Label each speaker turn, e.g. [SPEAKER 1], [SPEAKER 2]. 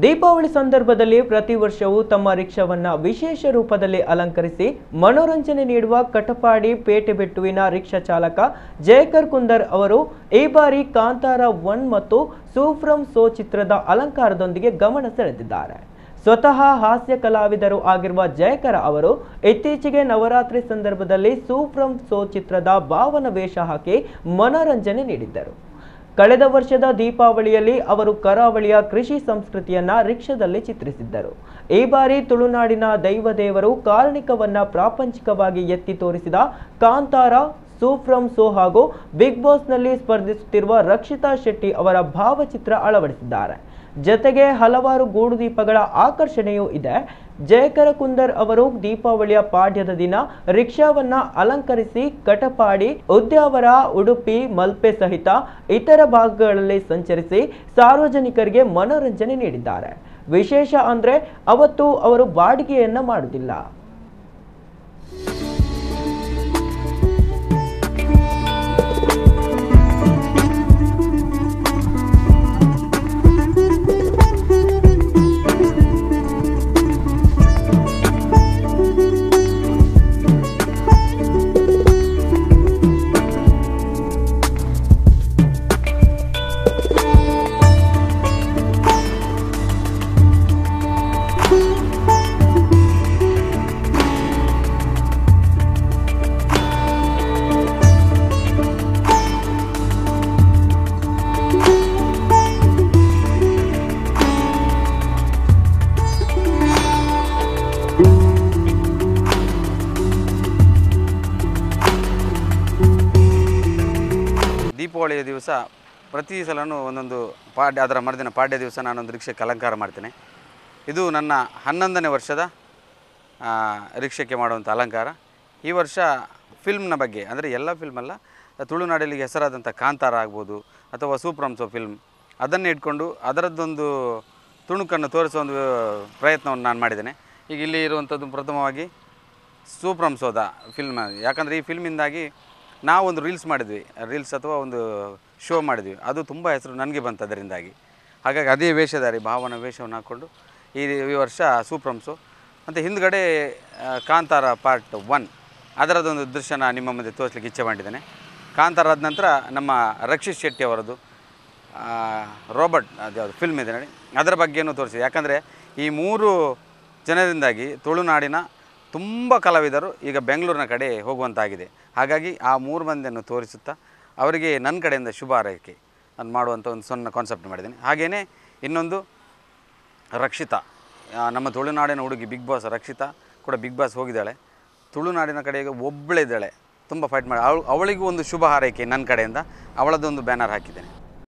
[SPEAKER 1] ದೀಪಾವಳಿ ಸಂದರ್ಭದಲ್ಲಿ ಪ್ರತಿ ವರ್ಷವೂ ತಮ್ಮ ರಿಕ್ಷಾವನ್ನ ವಿಶೇಷ ರೂಪದಲ್ಲಿ ಅಲಂಕರಿಸಿ ಮನೋರಂಜನೆ ನೀಡುವ ಕಟಪಾಡಿ ಪೇಟೆಬೆಟ್ಟುವಿನ ರಿಕ್ಷಾ ಚಾಲಕ ಜಯಕರ್ ಕುಂದರ್ ಅವರು ಈ ಬಾರಿ ಕಾಂತಾರ 1 ಮತ್ತು ಸೂಫ್ರಮ್ ಸೋ ಚಿತ್ರದ ಅಲಂಕಾರದೊಂದಿಗೆ ಗಮನ ಸೆಳೆದಿದ್ದಾರೆ. ಸ್ವತಃ ಹಾಸ್ಯ ಕಲಾವಿದರು ಆಗಿರುವ ಜಯಕರ್ ಅವರು ಇತ್ತೀಚೆಗೆ ನವರಾತ್ರಿ ಸಂದರ್ಭದಲ್ಲಿ ಸೂಫ್ರಮ್ ಸೋ ಚಿತ್ರದ ಭಾವನ ವೇಷ ಹಾಕಿ ಮನೋರಂಜನೆ ನೀಡಿದ್ದರು. ಕಳೆದ ವರ್ಷದ ದೀಪಾವಳಿಯಲ್ಲಿ ಅವರು ಕರಾವಳಿಯ ಕೃಷಿ ಸಂಸ್ಕೃತಿಯನ್ನ ರಿಕ್ಷಾದಲ್ಲಿ ಚಿತ್ರಿಸಿದ್ದರು. ಈ ಬಾರಿ ತುಳುನಾಡಿನ ದೈವದೇವರು ಕಾರಣಿಕವನ್ನ ಪ್ರಾಪಂಚಿಕವಾಗಿ ಎತ್ತಿ ತೋರಿಸಿದ ಕಾಂತಾರ, ಸೂಫ್ರಮ್ ಸೋ ಹಾಗೂ ಬಿಗ್ ಬಾಸ್ನಲ್ಲಿ ಸ್ಪರ್ಧಿಸುತ್ತಿರುವ ರಕ್ಷಿತಾ ಶೆಟ್ಟಿ ಅವರ ಭಾವಚಿತ್ರ ಅಳವಡಿಸಿದ್ದಾರೆ. ಜೊತೆಗೆ ಹಲವಾರು ಗೂಡು ದೀಪಗಳ ಆಕರ್ಷಣೆಯೂ ಇದೆ. ಜಯಕರ ಕುಂದರ್ ಅವರು ದೀಪಾವಳಿಯ ಪಾಡ್ಯದ ದಿನ ರಿಕ್ಷಾವನ್ನ ಅಲಂಕರಿಸಿ ಕಟಪಾಡಿ, ಉದ್ಯಾವರ, ಉಡುಪಿ, ಮಲ್ಪೆ ಸಹಿತ ಇತರ ಭಾಗಗಳಲ್ಲಿ ಸಂಚರಿಸಿ ಸಾರ್ವಜನಿಕರಿಗೆ ಮನೋರಂಜನೆ ನೀಡಿದ್ದಾರೆ. ವಿಶೇಷ ಅಂದ್ರೆ ಅವತ್ತು ಅವರು ಬಾಡಿಗೆಯನ್ನ ಮಾಡುವುದಿಲ್ಲ.
[SPEAKER 2] ದೀಪಾವಳಿಯ ದಿವಸ ಪ್ರತಿ ಸಲನೂ ಒಂದೊಂದು ಪಾಡ್ಯ, ಅದರ ಮರುದಿನ ಪಾಡ್ಯ ದಿವಸ ನಾನೊಂದು ರಿಕ್ಷಕ್ಕೆ ಅಲಂಕಾರ ಮಾಡ್ತೇನೆ. ಇದು ನನ್ನ 11ನೇ ವರ್ಷದ ರಿಕ್ಷಕ್ಕೆ ಮಾಡುವಂಥ ಅಲಂಕಾರ. ಈ ವರ್ಷ ಫಿಲ್ಮ್ನ ಬಗ್ಗೆ, ಅಂದರೆ ಎಲ್ಲ ಫಿಲ್ಮಲ್ಲ, ತುಳುನಾಡಲ್ಲಿ ಹೆಸರಾದಂಥ ಕಾಂತಾರ ಆಗ್ಬೋದು ಅಥವಾ ಸೂಫ್ರಮ್ ಸೋ ಫಿಲ್ಮ್, ಅದನ್ನೇ ಇಟ್ಕೊಂಡು ಅದರದ್ದೊಂದು ತುಣುಕನ್ನು ತೋರಿಸೋ ಒಂದು ಪ್ರಯತ್ನವನ್ನು ನಾನು ಮಾಡಿದ್ದೇನೆ. ಈಗ ಇಲ್ಲಿ ಇರುವಂಥದ್ದು ಪ್ರಥಮವಾಗಿ ಸೂಫ್ರಮ್ ಸೋದ ಫಿಲ್ಮ್. ಯಾಕಂದರೆ ಈ ಫಿಲ್ಮಿಂದಾಗಿ ನಾವೊಂದು ರೀಲ್ಸ್ ಅಥವಾ ಒಂದು ಶೋ ಮಾಡಿದ್ವಿ. ಅದು ತುಂಬ ಹೆಸರು ನನಗೆ ಬಂತು ಅದರಿಂದಾಗಿ. ಹಾಗಾಗಿ ಅದೇ ವೇಷಧಾರಿ ಭಾವನ ವೇಷವನ್ನು ಹಾಕ್ಕೊಂಡು ಈ ವರ್ಷ ಸೂಫ್ರಮ್ ಸೋ ಮತ್ತು ಹಿಂದ್ಗಡೆ ಕಾಂತಾರ ಪಾರ್ಟ್ 1 ಅದರದೊಂದು ದೃಶ್ಯನ ನಿಮ್ಮ ಮುಂದೆ ತೋರಿಸ್ಲಿಕ್ಕೆ ಇಚ್ಛೆ ಮಾಡಿದ್ದೇನೆ. ಕಾಂತಾರ ಆದ ನಂತರ ನಮ್ಮ ರಕ್ಷಿತ್ ಶೆಟ್ಟಿ ಅವರದ್ದು ರೋಬರ್ಟ್ ಅದ್ಯಾವುದು ಫಿಲ್ಮ್ ಇದೆ ನೋಡಿ, ಅದರ ಬಗ್ಗೆಯೂ ತೋರಿಸಿದೆ. ಯಾಕಂದರೆ ಈ 3 ಜನರಿಂದಾಗಿ ತುಳುನಾಡಿನ ತುಂಬ ಕಲಾವಿದರು ಈಗ ಬೆಂಗಳೂರಿನ ಕಡೆ ಹೋಗುವಂತಾಗಿದೆ. ಹಾಗಾಗಿ ಆ 3 ಮಂದಿಯನ್ನು ತೋರಿಸುತ್ತಾ ಅವರಿಗೆ ನನ್ನ ಕಡೆಯಿಂದ ಶುಭ ಹಾರೈಕೆ ನಾನು ಮಾಡುವಂಥ ಒಂದು ಸಣ್ಣ ಕಾನ್ಸೆಪ್ಟ್ ಮಾಡಿದ್ದೀನಿ. ಹಾಗೆಯೇ ಇನ್ನೊಂದು ರಕ್ಷಿತಾ, ನಮ್ಮ ತುಳುನಾಡಿನ ಹುಡುಗಿ ಬಿಗ್ ಬಾಸ್ ರಕ್ಷಿತಾ ಕೂಡ ಬಿಗ್ ಬಾಸ್ ಹೋಗಿದ್ದಾಳೆ. ತುಳುನಾಡಿನ ಕಡೆಗೆ ಒಬ್ಬಳಿದ್ದಾಳೆ, ತುಂಬ ಫೈಟ್ ಮಾಡಿ ಅವಳಿಗೂ ಒಂದು ಶುಭ ಹಾರೈಕೆ ನನ್ನ ಕಡೆಯಿಂದ ಅವಳದ್ದೊಂದು ಬ್ಯಾನರ್ ಹಾಕಿದ್ದೇನೆ.